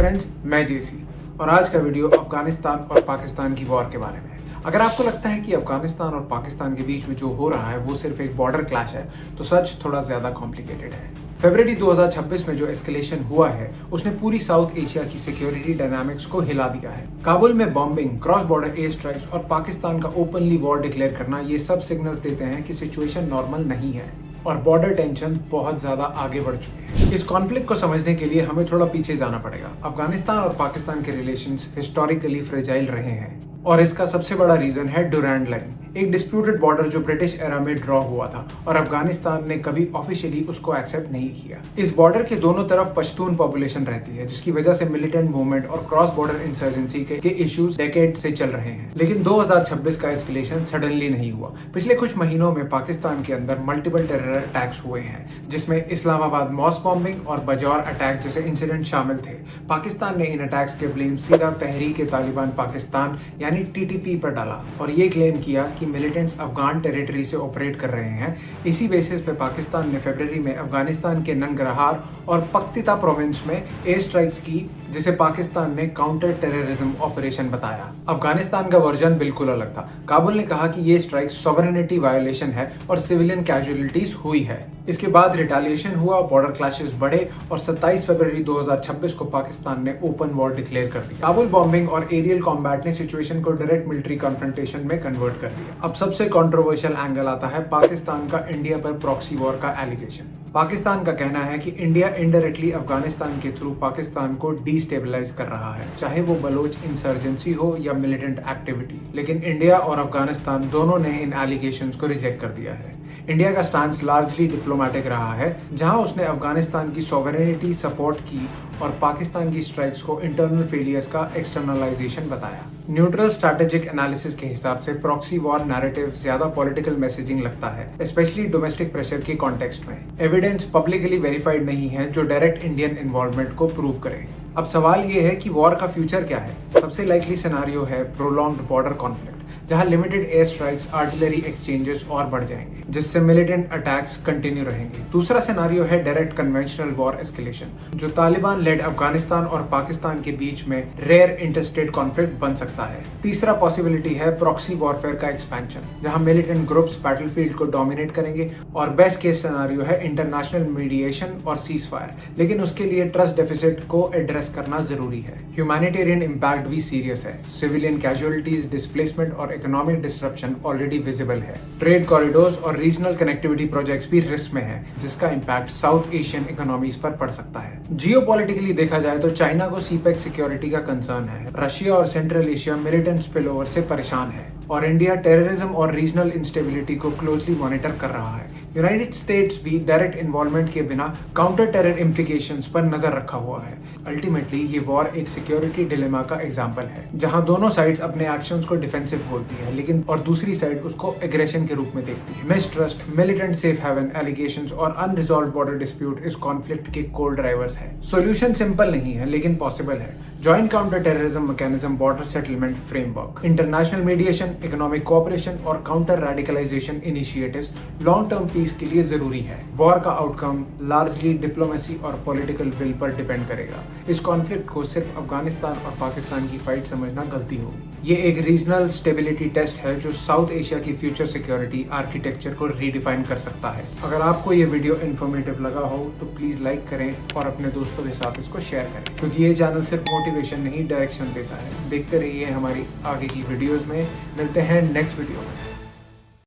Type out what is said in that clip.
Friends, मैं जेसी और आज का वीडियो अफगानिस्तान और पाकिस्तान की वॉर के बारे में है। अगर आपको लगता है कि अफगानिस्तान और पाकिस्तान के बीच में जो हो रहा है वो सिर्फ एक बॉर्डर क्लैश है, तो सच थोड़ा ज्यादा कॉम्प्लिकेटेड है। फरवरी 2026 में जो एस्केलेशन हुआ है उसने पूरी साउथ एशिया की सिक्योरिटी डायनामिक्स को हिला दिया है। काबुल में bombing, cross border air strikes और पाकिस्तान का ओपनली वॉर डिक्लेयर करना, ये सब सिग्नल्स देते हैं कि सिचुएशन नॉर्मल नहीं है और बॉर्डर टेंशन बहुत ज्यादा आगे बढ़ चुके हैं। इस कॉन्फ्लिक्ट को समझने के लिए हमें थोड़ा पीछे जाना पड़ेगा। अफगानिस्तान और पाकिस्तान के रिलेशंस हिस्टोरिकली फ्रेजाइल रहे हैं और इसका सबसे बड़ा रीजन है डुरैंड लाइन, एक डिस्प्यूटेड बॉर्डर जो ब्रिटिश एरा में ड्रॉ हुआ था और अफगानिस्तान ने कभी ऑफिशियली उसको एक्सेप्ट नहीं किया। इस बॉर्डर के दोनों तरफ पश्तून पॉपुलेशन रहती है, जिसकी वजह से मिलिटेंट मूवमेंट और क्रॉस बॉर्डर इंसर्जेंसी के इश्यूज डेकेड से चल रहे हैं। लेकिन 2026 का एस्केलेशन सडनली नहीं हुआ। पिछले कुछ महीनों में पाकिस्तान के अंदर मल्टीपल टेरर अटैक्स हुए हैं, जिसमें इस्लामाबाद मॉस्क बॉम्बिंग और बजौर अटैक जैसे इंसिडेंट शामिल थे। पाकिस्तान ने इन अटैक्स के ब्लेम सीधा तहरीक तालिबान पाकिस्तान यानी TTP पर डाला और ये क्लेम किया कि मिलिटेंट्स अफगान टेरिटरी से ऑपरेट कर रहे हैं। इसी बेसिस पे पाकिस्तान ने फरवरी में अफगानिस्तान के ननगरहार और पख्तिता प्रोविंस में एयर स्ट्राइक्स की, जिसे पाकिस्तान ने काउंटर टेररिज्म ऑपरेशन बताया। अफगानिस्तान का वर्जन बिल्कुल अलग था। काबुल ने कहा कि ये स्ट्राइक सॉवरेनिटी वायोलेशन है और सिविलियन कैजुअलिटीज हुई है। इसके बाद रिटेलिएशन हुआ, बॉर्डर क्लैशेस बढ़े और 27 फरवरी 2026 को पाकिस्तान ने ओपन वॉर डिक्लेयर कर दिया। काबुल बॉम्बिंग और एरियल कॉम्बैट ने सिचुएशन को डायरेक्ट मिलिट्री कन्फ्रंटेशन में कन्वर्ट कर दिया। अब सबसे कंट्रोवर्शियल एंगल आता है पाकिस्तान का इंडिया पर प्रॉक्सी वॉर का एलिगेशन। पाकिस्तान का कहना है कि इंडिया इनडायरेक्टली अफगानिस्तान के थ्रू पाकिस्तान को डिस्टेबलाइज कर रहा है, चाहे वो बलोच इंसर्जेंसी हो या मिलिटेंट एक्टिविटी। लेकिन इंडिया और अफगानिस्तान दोनों ने इन एलिगेशंस को रिजेक्ट कर दिया है। इंडिया का स्टांस लार्जली डिप्लोमेटिक रहा है, जहां उसने अफगानिस्तान की सॉवरेनिटी सपोर्ट की और पाकिस्तान की स्ट्राइक्स को इंटरनल फेलियर्स का एक्सटर्नलाइजेशन बताया। न्यूट्रल स्ट्रैटेजिक एनालिसिस के हिसाब से प्रॉक्सी वॉर नैरेटिव ज्यादा पॉलिटिकल मैसेजिंग लगता है, स्पेशली डोमेस्टिक प्रेशर के कॉन्टेक्स्ट में। एविडेंस पब्लिकली वेरीफाइड नहीं है जो डायरेक्ट इंडियन इन्वॉल्वमेंट को प्रूव करे। अब सवाल ये है कि वॉर का फ्यूचर क्या है। सबसे लाइकली सिनेरियो है प्रोलॉन्ग्ड बॉर्डर कॉन्फ्लिक्ट, जहां limited air strikes, artillery exchanges और बढ़ जाएंगे, जिससे मिलिटेंट अटैक्स कंटिन्यू रहेंगे। दूसरा सिनेरियो है डायरेक्ट कन्वेंशनल वॉर एस्केलेशन, जो तालिबान लेड अफगानिस्तान और पाकिस्तान के बीच में रेयर इंटरस्टेट कॉन्फ्लिक्ट बन सकता है। तीसरा पॉसिबिलिटी है प्रॉक्सी वॉरफेयर का एक्सपेंशन, जहां मिलिटेंट ग्रुप्स बैटलफील्ड को डोमिनेट करेंगे। और बेस्ट केस सिनेरियो है इंटरनेशनल मीडिएशन और सीज फायर, लेकिन उसके लिए ट्रस्ट डेफिसिट को एड्रेस करना जरूरी है। ह्यूमैनिटेरियन इम्पैक्ट भी सीरियस है। सिविलियन कैजुअलिटीज, डिस्प्लेसमेंट और इकोनॉमिक डिस्ट्रप्शन ऑलरेडी विजिबल है। ट्रेड कॉरिडोर्स और रीजनल कनेक्टिविटी प्रोजेक्ट्स भी रिस्क में है, जिसका इम्पैक्ट साउथ एशियन इकोनॉमीज पर पड़ सकता है। जियोपॉलिटिकली देखा जाए तो चाइना को सीपेक सिक्योरिटी का कंसर्न है। रशिया और सेंट्रल एशिया मिलिटेंट स्पिलओवर से परेशान है और इंडिया टेररिज्म और रीजनल इंस्टेबिलिटी को क्लोजली मॉनिटर कर रहा है। यूनाइटेड स्टेट्स भी डायरेक्ट इन्वॉल्वमेंट के बिना काउंटर टेरर इम्प्लीकेशंस पर नजर रखा हुआ है। अल्टीमेटली ये वॉर एक सिक्योरिटी डिलेमा का एग्जांपल है, जहां दोनों साइड्स अपने एक्शंस को डिफेंसिव बोलती है, लेकिन और दूसरी साइड उसको एग्रेशन के रूप में देखती है। Mistrust, militant safe haven allegations और अनरिजॉल्व्ड बॉर्डर डिस्प्यूट इस कॉन्फ्लिक्ट के कोर ड्राइवर्स हैं। सॉल्यूशन सिंपल नहीं है, लेकिन पॉसिबल है। Joint counter terrorism mechanism, border settlement framework, international mediation, economic cooperation और counter radicalisation initiatives long term peace के लिए जरूरी है। वॉर का आउटकम लार्जली डिप्लोमेसी और पॉलिटिकल विल पर डिपेंड करेगा। इस कॉन्फ्लिक्ट को सिर्फ अफगानिस्तान और पाकिस्तान की फाइट समझना गलती होगी। ये एक रीजनल स्टेबिलिटी टेस्ट है जो साउथ एशिया की फ्यूचर सिक्योरिटी आर्किटेक्चर को रीडिफाइन कर सकता है। अगर आपको ये वीडियो इन्फॉर्मेटिव लगा हो तो प्लीज लाइक करें और अपने दोस्तों के साथ इसको शेयर करें, क्योंकि ये चैनल सिर्फ मोटिवेशन नहीं, डायरेक्शन देता है। देखते रहिए हमारी आगे की वीडियोस में। मिलते हैं नेक्स्ट वीडियो में।